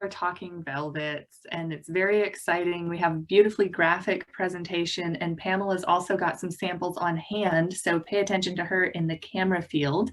talking velvets, and it's very exciting. We have a beautifully graphic presentation, and Pamela's also got some samples on hand, so pay attention to her in the camera field.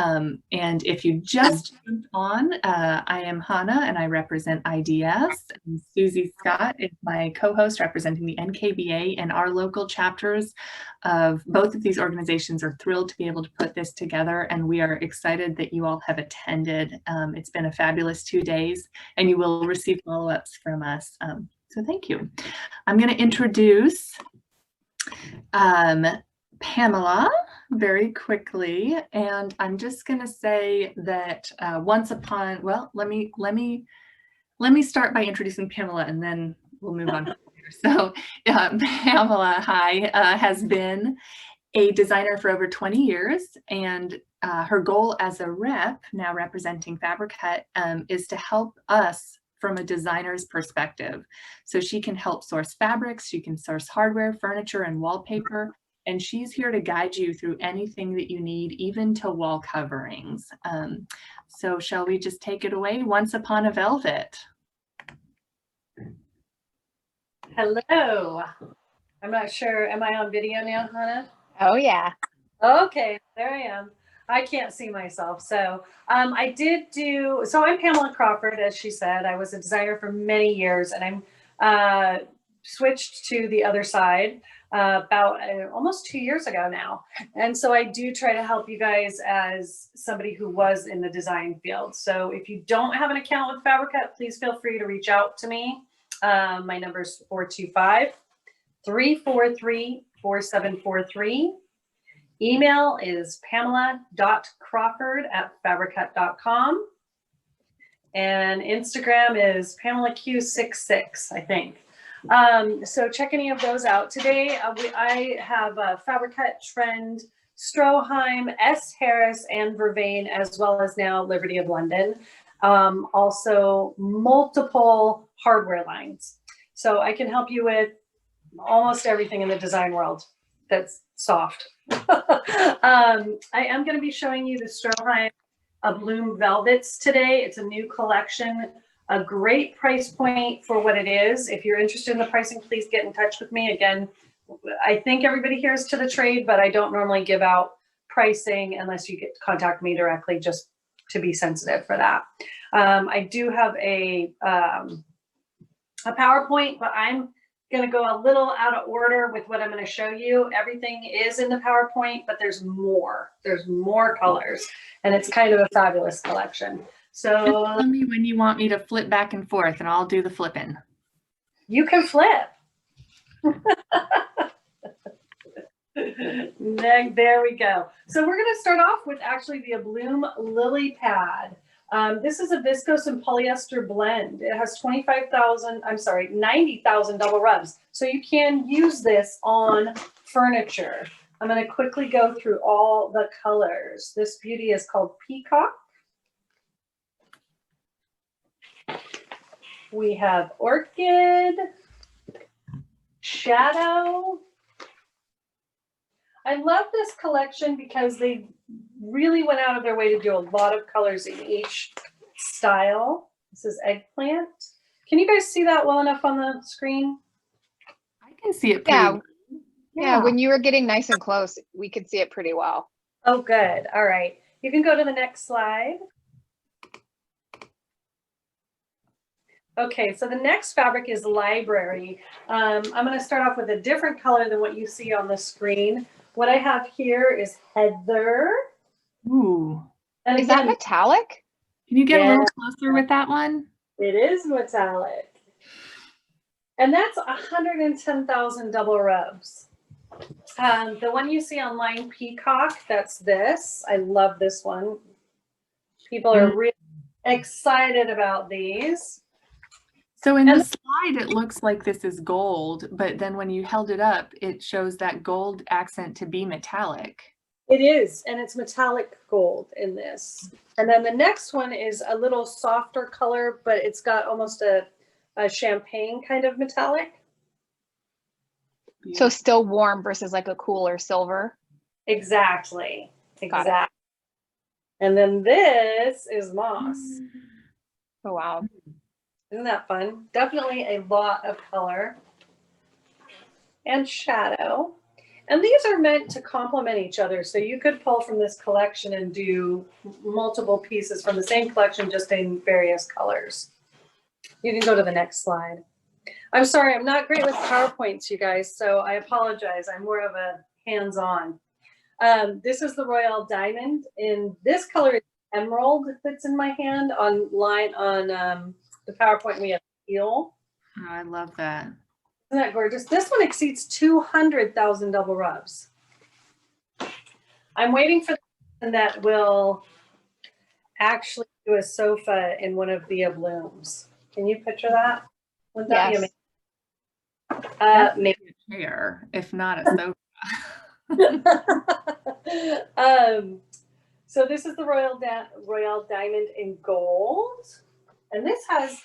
And if you just jumped on, I am Hannah and I represent IDS, and Susie Scott is my co-host representing the NKBA, and our local chapters of both of these organizations are thrilled to be able to put this together, and we are excited that you all have attended. It's been a fabulous 2 days, and you will receive follow-ups from us. So thank you. I'm going to introduce Pamela very quickly, and I'm just going to say that well, let me start by introducing Pamela, and then we'll move on from here. So Pamela, hi, has been a designer for over 20 years, and her goal as a rep, now representing Fabricut, is to help us from a designer's perspective. So she can help source fabrics, she can source hardware, furniture, and wallpaper. And she's here to guide you through anything that you need, even to wall coverings. So shall we just take it away? Once Upon a Velvet. Hello. I'm not sure. Am I on video now, Hannah? Oh, yeah. Okay, there I am. I can't see myself. So I'm Pamela Crawford, as she said. I was a designer for many years, and I'm switched to the other side about almost 2 years ago now. And so I do try to help you guys as somebody who was in the design field. So if you don't have an account with Fabricut, please feel free to reach out to me. My number is 425-343-4743. Email is pamela.crawford@fabricut.com. And Instagram is PamelaQ66, I think. So check any of those out. Today, I have Fabricut, Trend, Stroheim, S. Harris, and Vervain, as well as now Liberty of London. Also multiple hardware lines. So I can help you with almost everything in the design world that's soft. I am going to be showing you the Stroheim Abloom velvets today. It's a new collection. A great price point for what it is. If you're interested in the pricing, please get in touch with me. Again, I think everybody here is to the trade, but I don't normally give out pricing unless you get to contact me directly, just to be sensitive for that. I do have a PowerPoint, but I'm going to go a little out of order with what I'm going to show you. Everything is in the PowerPoint, but there's more. There's more colors, and it's kind of a fabulous collection. So tell me when you want me to flip back and forth, and I'll do the flipping. You can flip. There we go. So we're going to start off with actually the Abloom Lily Pad. This is a viscose and polyester blend. It has 90,000 double rubs. So you can use this on furniture. I'm going to quickly go through all the colors. This beauty is called Peacock. We have Orchid, Shadow. I love this collection because they really went out of their way to do a lot of colors in each style. This is Eggplant. Can you guys see that well enough on the screen? I can see it pretty well. Yeah, when you were getting nice and close, we could see it pretty well. Oh, good. All right. You can go to the next slide. Okay, so the next fabric is Library. I'm going to start off with a different color than what you see on the screen. What I have here is Heather. Ooh. And is that metallic? Can you get a little closer with that one? It is metallic. And that's 110,000 double rubs. The one you see online, Peacock, that's this. I love this one. People are really excited about these. So in the slide, it looks like this is gold, but then when you held it up, it shows that gold accent to be metallic. It is, and it's metallic gold in this. And then the next one is a little softer color, but it's got almost a champagne kind of metallic. So still warm versus like a cooler silver. Exactly. Exactly. And then this is moss. Oh, wow. Isn't that fun? Definitely a lot of color and shadow. And these are meant to complement each other. So you could pull from this collection and do multiple pieces from the same collection, just in various colors. You can go to the next slide. I'm sorry, I'm not great with PowerPoints, you guys, so I apologize. I'm more of a hands-on. This is the Royal Diamond. In this color is emerald that's in my hand. On the PowerPoint, we have teal. Oh, I love that. Isn't that gorgeous? This one exceeds 200,000 double rubs. I'm waiting for the one that will actually do a sofa in one of the Ablooms. Can you picture that? Wouldn't that be Yes. amazing? Maybe. A chair, if not a sofa. So this is the Royal Diamond in gold. And this has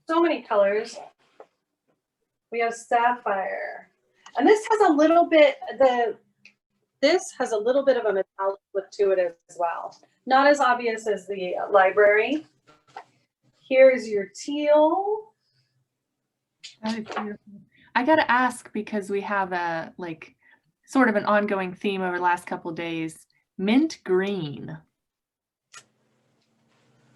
so many colors. We have sapphire. And this has a little bit of a metallic look to it as well. Not as obvious as the library. Here's your teal. That is beautiful. I gotta ask, because we have a sort of an ongoing theme over the last couple of days. Mint green.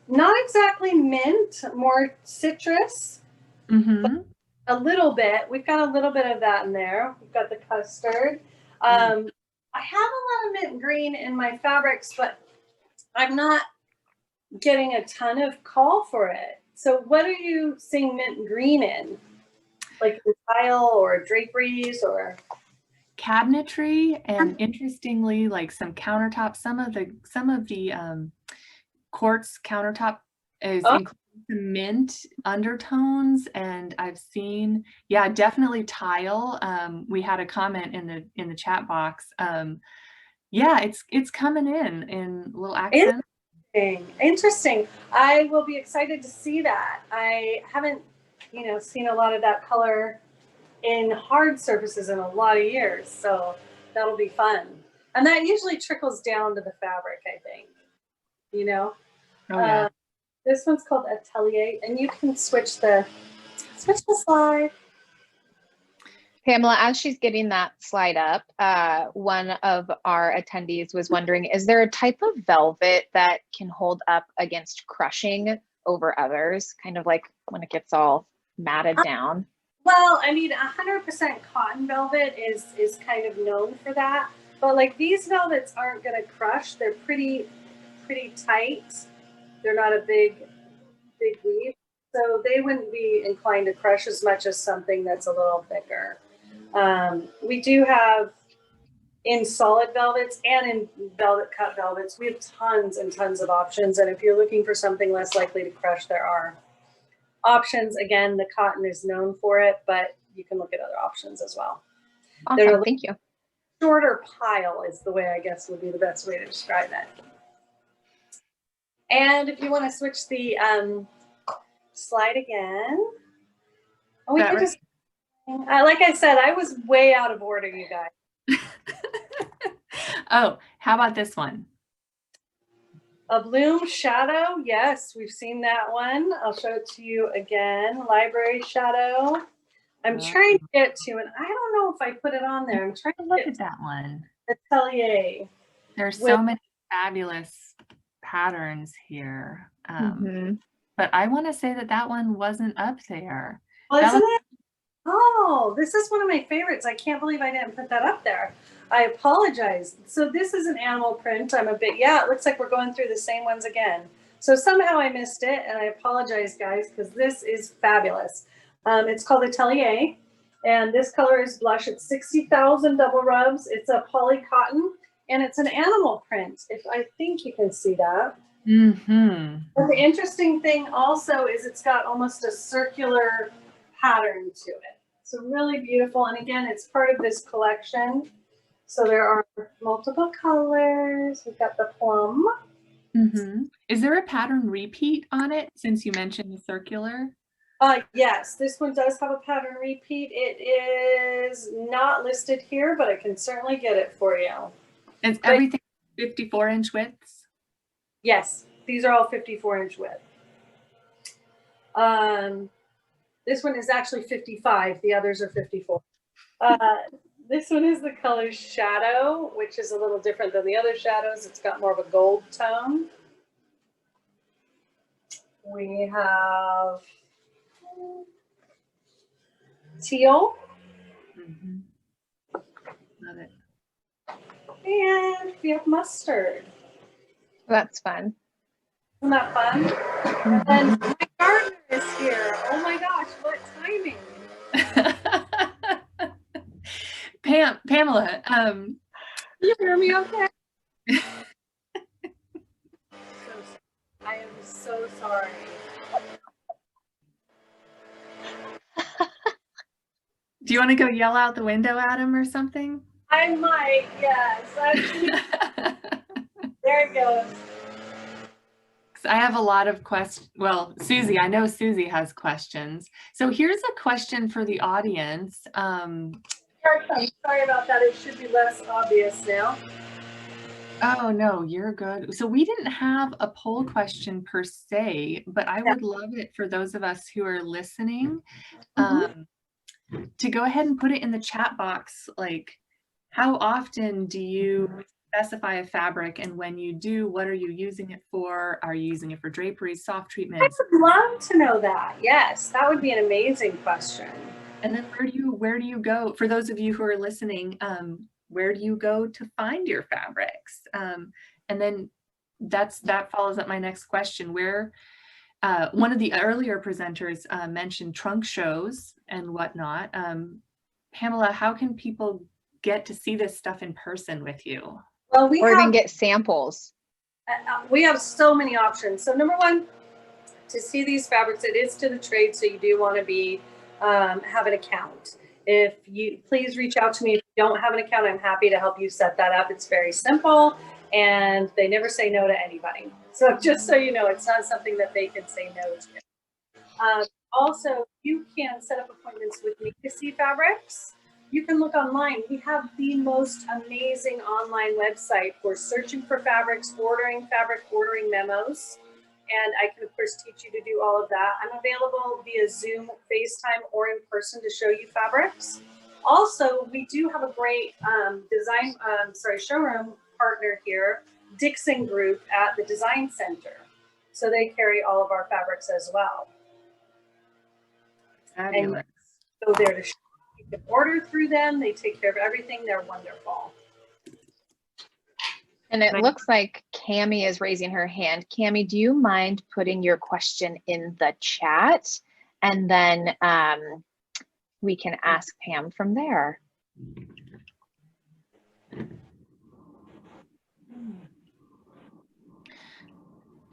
Not exactly mint, more citrus. Mm-hmm. A little bit. We've got a little bit of that in there. We've got the custard. I have a lot of mint green in my fabrics, but I'm not getting a ton of call for it. So what are you seeing mint green in? Like the tile or draperies or? Cabinetry, and interestingly, like some countertops, some of the quartz countertop is including some mint undertones, and I've seen, yeah, definitely tile. We had a comment in the chat box. Yeah, it's coming in little accents. Interesting. I will be excited to see that. I haven't, seen a lot of that color in hard surfaces in a lot of years, so that'll be fun. And that usually trickles down to the fabric, I think. Oh, yeah. This one's called Atelier, and you can switch the slide. Pamela, as she's getting that slide up, one of our attendees was wondering, is there a type of velvet that can hold up against crushing over others, kind of like when it gets all matted down? Well, I mean, 100% cotton velvet is kind of known for that, but like these velvets aren't going to crush. They're pretty tight. They're not a big weave, so they wouldn't be inclined to crush as much as something that's a little thicker. We do have in solid velvets and in velvet cut velvets, we have tons and tons of options. And if you're looking for something less likely to crush, there are options. Again, the cotton is known for it, but you can look at other options as well. Awesome, thank you. Shorter pile is the way, I guess, would be the best way to describe it. And if you want to switch the slide again, and we can just, like I said, I was way out of order, you guys. Oh, how about this one? Abloom Shadow. Yes, we've seen that one. I'll show it to you again. Library Shadow. I'm trying to get to, and I don't know if I put it on there. I'm trying to look at that one. Atelier. There's so many fabulous patterns here. But I want to say that one wasn't up there. Wasn't it? Oh, this is one of my favorites. I can't believe I didn't put that up there. I apologize. So this is an animal print. It looks like we're going through the same ones again. So somehow I missed it, and I apologize, guys, because this is fabulous. It's called Atelier, and this color is blush. It's 60,000 double rubs. It's a poly cotton, and it's an animal print. I think you can see that. But the interesting thing also is it's got almost a circular pattern to it. So really beautiful. And again, it's part of this collection. So there are multiple colors. We've got the plum. Is there a pattern repeat on it, since you mentioned the circular? Yes, this one does have a pattern repeat. It is not listed here, but I can certainly get it for you. Is everything 54-inch widths? Yes, these are all 54-inch width. This one is actually 55. The others are 54. This one is the color Shadow, which is a little different than the other shadows. It's got more of a gold tone. We have teal. Mhm. Love it. And we have mustard. That's fun. Isn't that fun? And then my gardener is here. Oh my gosh, what timing. Pamela, You hear me okay? I am so sorry. do you want to go yell out the window at him or something? I might, yes. There it goes. I have a lot of questions. Well, Susie, I know Susie has questions. So here's a question for the audience. Sorry about that. It should be less obvious now. Oh, no, you're good. So we didn't have a poll question per se, but I would love it for those of us who are listening to go ahead and put it in the chat box. Like, how often do you specify a fabric, and when you do, what are you using it for? Are you using it for draperies, soft treatments? I would love to know that. Yes, that would be an amazing question. And then where do you go, for those of you who are listening, where do you go to find your fabrics? And then that follows up my next question, where one of the earlier presenters mentioned trunk shows and whatnot. Pamela, how can people get to see this stuff in person with you? Well, Or even get samples. We have so many options. So number one, to see these fabrics, it is to the trade, so you do want to be have an account. If you please reach out to me if you don't have an account, I'm happy to help you set that up. It's very simple, and they never say no to anybody. So just so you know, it's not something that they can say no to. Also, you can set up appointments with me to see fabrics. You can look online. We have the most amazing online website for searching for fabrics, ordering fabric, ordering memos. And I can, of course, teach you to do all of that. I'm available via Zoom, FaceTime, or in person to show you fabrics. Also, we do have a great showroom partner here, Dixon Group at the Design Center. So they carry all of our fabrics as well. Fabulous. And go there to shop. You can order through them. They take care of everything. They're wonderful. And it looks like Cami is raising her hand. Cami, do you mind putting your question in the chat? And then we can ask Pam from there.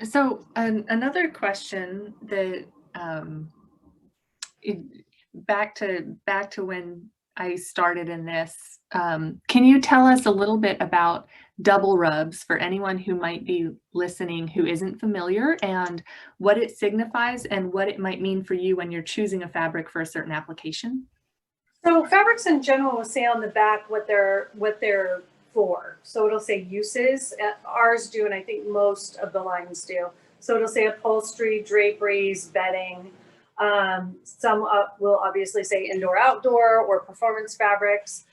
So another question that back to when I started in this, can you tell us a little bit about double rubs for anyone who might be listening who isn't familiar, and what it signifies and what it might mean for you when you're choosing a fabric for a certain application? So fabrics in general will say on the back what they're for. So it'll say uses. Ours do, and I think most of the lines do. So it'll say upholstery, draperies, bedding. Some will obviously say indoor, outdoor, or performance fabrics.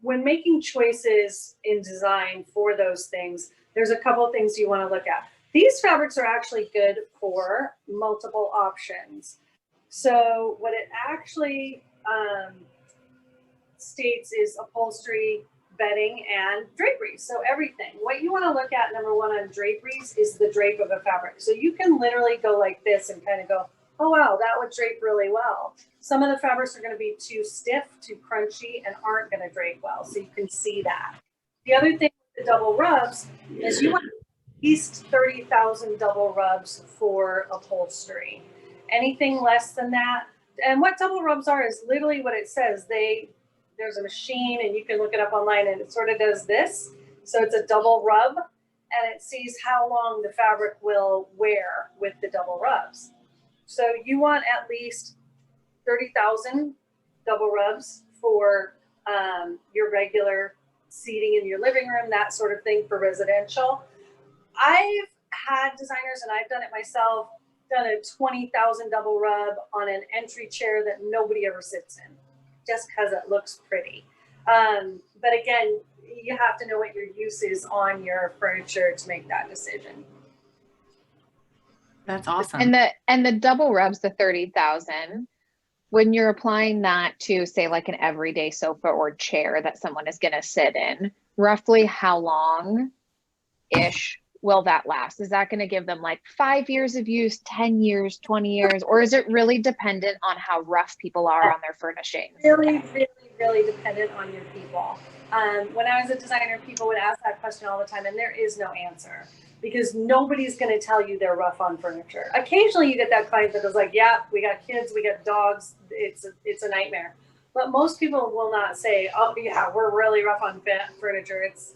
When making choices in design for those things, there's a couple of things you want to look at. These fabrics are actually good for multiple options. So what it actually states is upholstery, bedding, and draperies. So everything. What you want to look at, number one, on draperies is the drape of a fabric. So you can literally go like this and kind of go, oh wow, that would drape really well. Some of the fabrics are going to be too stiff, too crunchy, and aren't going to drape well. So you can see that. The other thing with the double rubs is you want at least 30,000 double rubs for upholstery. Anything less than that, and what double rubs are is literally what it says. There's a machine, and you can look it up online, and it sort of does this. So it's a double rub, and it sees how long the fabric will wear with the double rubs. So you want at least 30,000 double rubs for your regular seating in your living room, that sort of thing for residential. I've had designers, and I've done it myself, done a 20,000 double rub on an entry chair that nobody ever sits in, just because it looks pretty. But again, you have to know what your use is on your furniture to make that decision. That's awesome. And the double rubs, the 30,000, when you're applying that to say like an everyday sofa or chair that someone is going to sit in, roughly how long ish will that last? Is that going to give them like 5 years of use, 10 years, 20 years, or is it really dependent on how rough people are on their furnishings? Really, really, really dependent on your people. When I was a designer, people would ask that question all the time, and there is no answer because nobody's going to tell you they're rough on furniture. Occasionally you get that client that is like, yeah, we got kids, we got dogs, it's a nightmare. But most people will not say, oh yeah, we're really rough on furniture. It's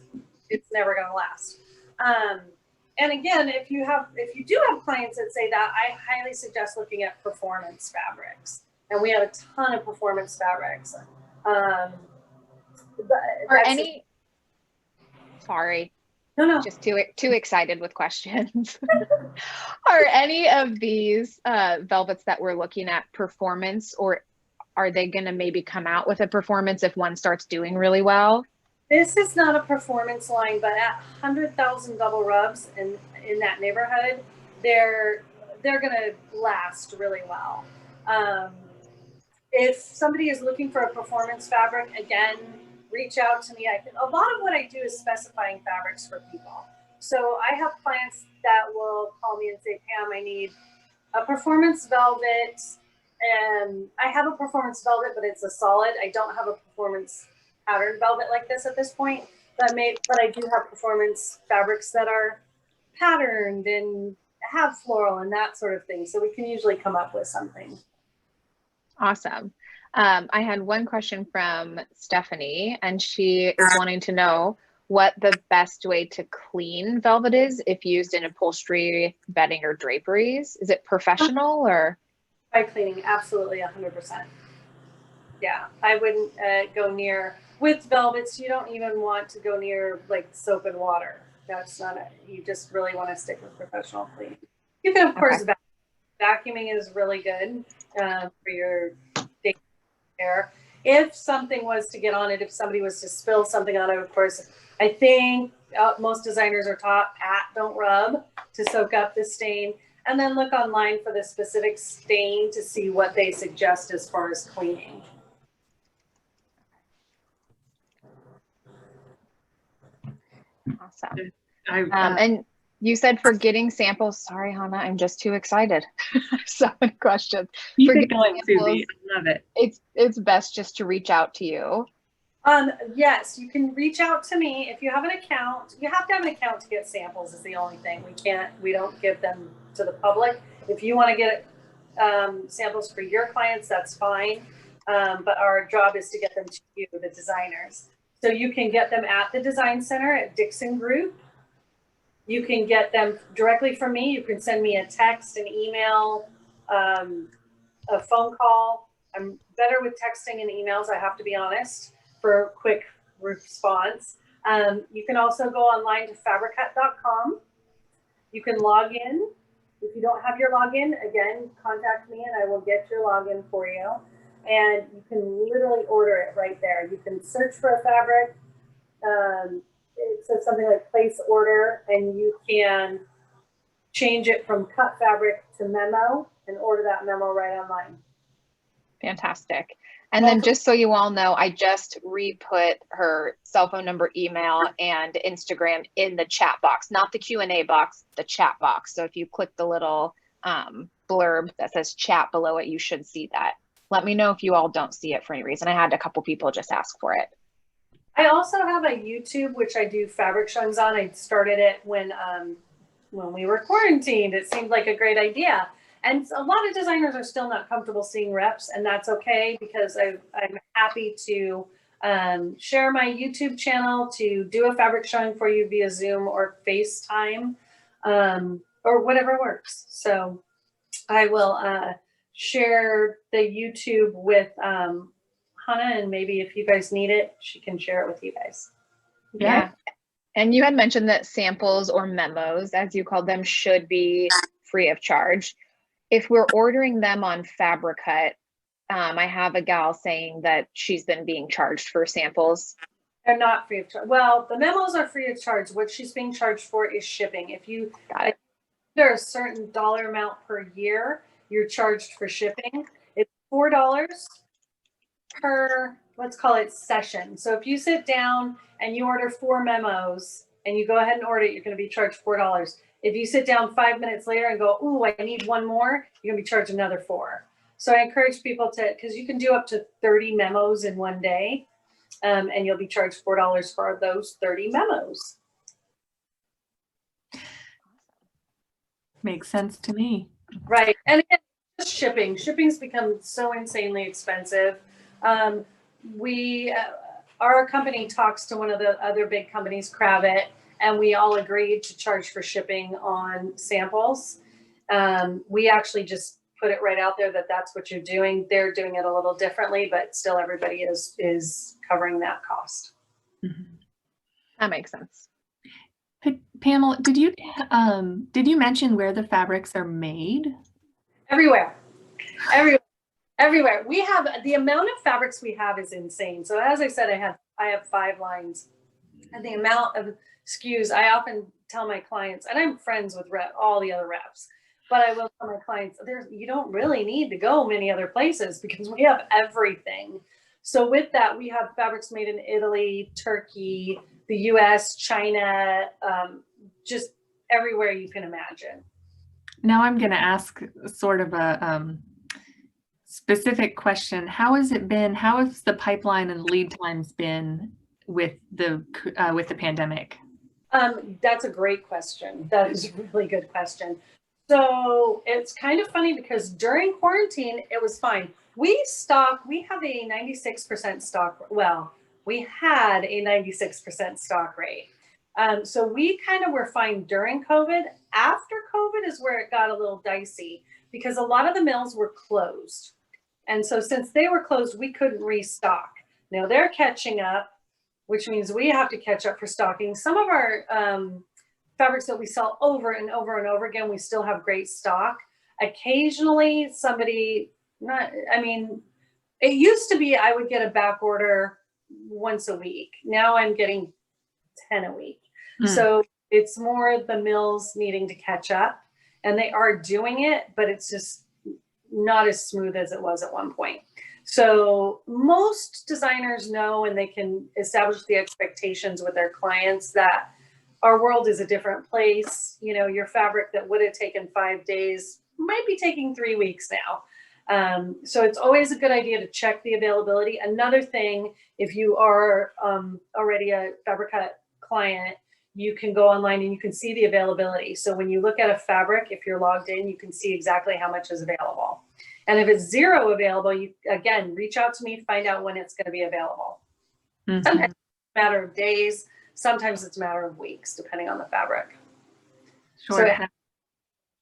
never going to last. And again, if you do have clients that say that, I highly suggest looking at performance fabrics. And we have a ton of performance fabrics. Sorry. No. Just too excited with questions. Are any of these velvets that we're looking at performance, or are they going to maybe come out with a performance if one starts doing really well? This is not a performance line, but at 100,000 double rubs in that neighborhood, they're going to last really well. If somebody is looking for a performance fabric, again, reach out to me. A lot of what I do is specifying fabrics for people. So I have clients that will call me and say, Pam, I need a performance velvet. And I have a performance velvet, but it's a solid. I don't have a performance pattern velvet like this at this point, but I do have performance fabrics that are patterned and have floral and that sort of thing. So we can usually come up with something. Awesome. I had one question from Stephanie, and she is wanting to know what the best way to clean velvet is if used in upholstery, bedding, or draperies. Is it professional or? By cleaning, absolutely 100%. Yeah, I wouldn't go near, with velvets, you don't even want to go near like soap and water. That's not it. You just really want to stick with professional cleaning. You can, of course, vacuuming is really good for your day care. If something was to get on it, if somebody was to spill something on it, of course, I think most designers are taught pat, don't rub, to soak up the stain. And then look online for the specific stain to see what they suggest as far as cleaning. Awesome. And you said for getting samples, sorry, Hannah, I'm just too excited. So many questions. Keep it going, Susie. I love it. It's best just to reach out to you. Yes, you can reach out to me. If you have an account, you have to have an account to get samples is the only thing. We don't give them to the public. If you want to get samples for your clients, that's fine. But our job is to get them to you, the designers. So you can get them at the Design Center at Dixon Group. You can get them directly from me. You can send me a text, an email, a phone call. I'm better with texting and emails, I have to be honest, for quick response. You can also go online to fabricut.com. You can log in. If you don't have your login, again, contact me and I will get your login for you. And you can literally order it right there. You can search for a fabric. It says something like place order, and you can change it from cut fabric to memo and order that memo right online. Fantastic. And then just so you all know, I just re-put her cell phone number, email, and Instagram in the chat box, not the Q&A box, the chat box. So if you click the little blurb that says chat below it, you should see that. Let me know if you all don't see it for any reason. I had a couple people just ask for it. I also have a YouTube, which I do fabric showings on. I started it when we were quarantined. It seemed like a great idea. And a lot of designers are still not comfortable seeing reps, and that's okay because I'm happy to share my YouTube channel to do a fabric showing for you via Zoom or FaceTime or whatever works. So I will share the YouTube with Hannah, and maybe if you guys need it, she can share it with you guys. Yeah. And you had mentioned that samples or memos, as you called them, should be free of charge. if we're ordering them on Fabricut, I have a gal saying that she's been being charged for samples. They're not free of charge. Well, the memos are free of charge. What she's being charged for is shipping. If you Got it. there's a certain dollar amount per year you're charged for shipping. It's $4 per, let's call it session. So if you sit down and you order 4 memos and you go ahead and order it, you're going to be charged $4. If you sit down 5 minutes later and go, ooh, I need one more, you're going to be charged another 4. So I encourage people to, because you can do up to 30 memos in one day, and you'll be charged $4 for those 30 memos. Makes sense to me. Right. And again, just shipping. Shipping's become so insanely expensive. Our company talks to one of the other big companies, Kravit, and we all agreed to charge for shipping on samples. We actually just put it right out there that that's what you're doing. They're doing it a little differently, but still everybody is covering that cost. Mm-hmm. That makes sense. Pamela, did you mention where the fabrics are made? Everywhere. Everywhere. We have the amount of fabrics we have is insane. So as I said, I have 5 lines, and the amount of SKUs, I often tell my clients, and I'm friends with all the other reps, but I will tell my clients, you don't really need to go many other places because we have everything. So with that, we have fabrics made in Italy, Turkey, the US, China, just everywhere you can imagine. Now I'm going to ask sort of a specific question. How has it been? How has the pipeline and lead times been with the pandemic? That's a great question. That is a really good question. So it's kind of funny because during quarantine, it was fine. We have a 96% stock. Well, we had a 96% stock rate. So we kind of were fine during COVID. After COVID is where it got a little dicey because a lot of the mills were closed. And so since they were closed, we couldn't restock. Now they're catching up, which means we have to catch up for stocking. Some of our fabrics that we sell over and over and over again, we still have great stock. Occasionally it used to be I would get a back order once a week. Now I'm getting 10 a week. So it's more the mills needing to catch up, and they are doing it, but it's just not as smooth as it was at one point. So most designers know, and they can establish the expectations with their clients that our world is a different place. You know, your fabric that would have taken 5 days might be taking 3 weeks now. So it's always a good idea to check the availability. Another thing, if you are already a Fabricut client, you can go online and you can see the availability. So when you look at a fabric, if you're logged in, you can see exactly how much is available. And if it's 0 available, you again reach out to me, find out when it's going to be available. Mm-hmm. Sometimes it's a matter of days, sometimes it's a matter of weeks, depending on the fabric. Sure. So it happens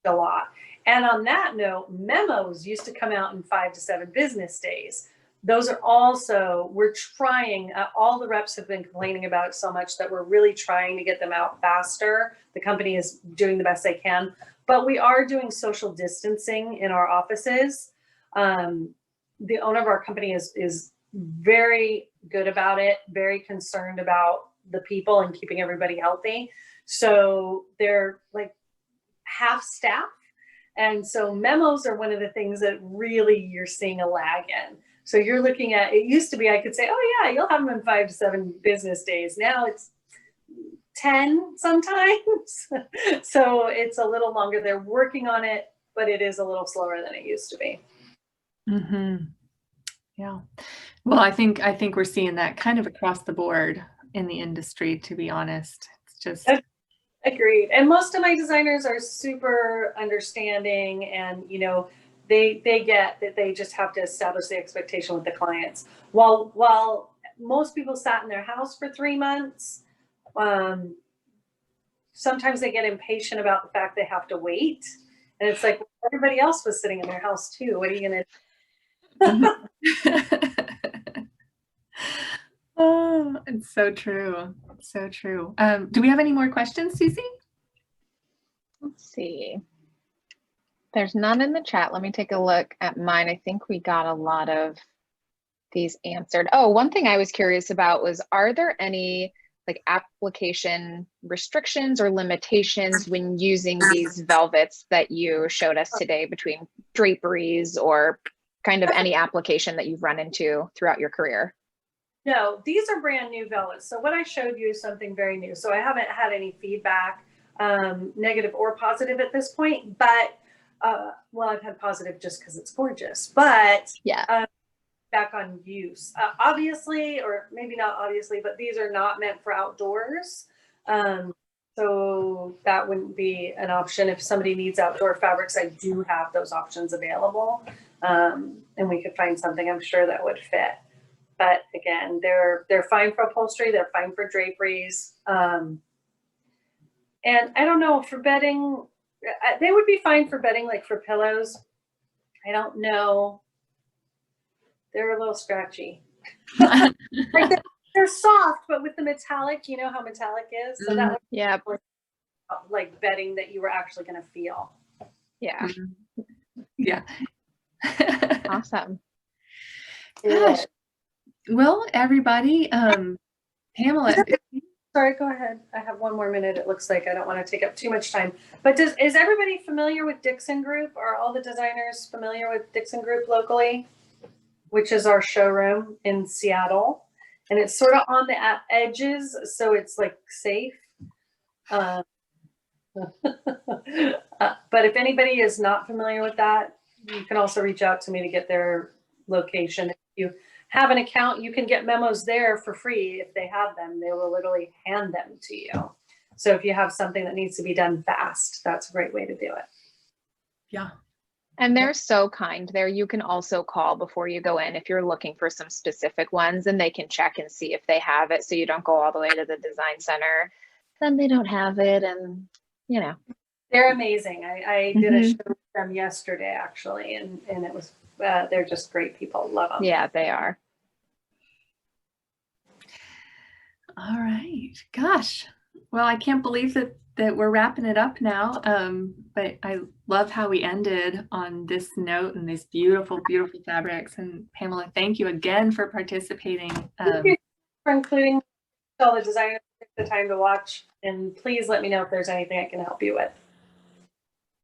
a lot. And on that note, memos used to come out in 5 to 7 business days. Those are also, we're trying, all the reps have been complaining about it so much that we're really trying to get them out faster. The company is doing the best they can, but we are doing social distancing in our offices. The owner of our company is very good about it, very concerned about the people and keeping everybody healthy. So they're like half staff. And so memos are one of the things that really you're seeing a lag in. So you're looking at, it used to be, I could say, oh yeah, you'll have them in 5 to 7 business days. Now it's 10 sometimes. So it's a little longer. They're working on it, but it is a little slower than it used to be. Mm-hmm. Yeah. Well, I think we're seeing that kind of across the board in the industry, to be honest. It's just... Agreed. And most of my designers are super understanding, and you know, they get that they just have to establish the expectation with the clients. While most people sat in their house for 3 months, sometimes they get impatient about the fact they have to wait. And it's like, everybody else was sitting in their house too. What are you gonna do? Oh, it's so true. So true. Do we have any more questions, Susie? Let's see. There's none in the chat. Let me take a look at mine. I think we got a lot of these answered. Oh, one thing I was curious about was, are there any like application restrictions or limitations when using these velvets that you showed us today between draperies or kind of any application that you've run into throughout your career? No, these are brand new velvets. So what I showed you is something very new. So I haven't had any feedback, negative or positive at this point, but well, I've had positive just because it's gorgeous, but yeah, back on use. Obviously, or maybe not obviously, but these are not meant for outdoors. So that wouldn't be an option. If somebody needs outdoor fabrics, I do have those options available. And we could find something, I'm sure, that would fit. But again, they're fine for upholstery, they're fine for draperies. And I don't know, for bedding, they would be fine for bedding, like for pillows. I don't know. They're a little scratchy. Like they're soft, but with the metallic, you know how metallic is? So that would be like bedding that you were actually going to feel. Yeah. Yeah. Awesome. Gosh. Well, everybody, Pamela. Sorry, go ahead. I have one more minute. It looks like I don't want to take up too much time. But is everybody familiar with Dixon Group? Are all the designers familiar with Dixon Group locally? Which is our showroom in Seattle. And it's sort of on the edges, so it's like safe. But if anybody is not familiar with that, you can also reach out to me to get their location. If you have an account, you can get memos there for free. If they have them, they will literally hand them to you. So if you have something that needs to be done fast, that's a great way to do it. Yeah. And they're so kind there. You can also call before you go in if you're looking for some specific ones, and they can check and see if they have it, so you don't go all the way to the design center. Then they don't have it, and you know. They're amazing. I did a show with them yesterday, actually, and it was, they're just great people. Love them. Yeah, they are. All right. Gosh. Well, I can't believe that we're wrapping it up now. But I love how we ended on this note and these beautiful, beautiful fabrics. And Pamela, thank you again for participating. Thank you for including all the designers, took the time to watch, and please let me know if there's anything I can help you with.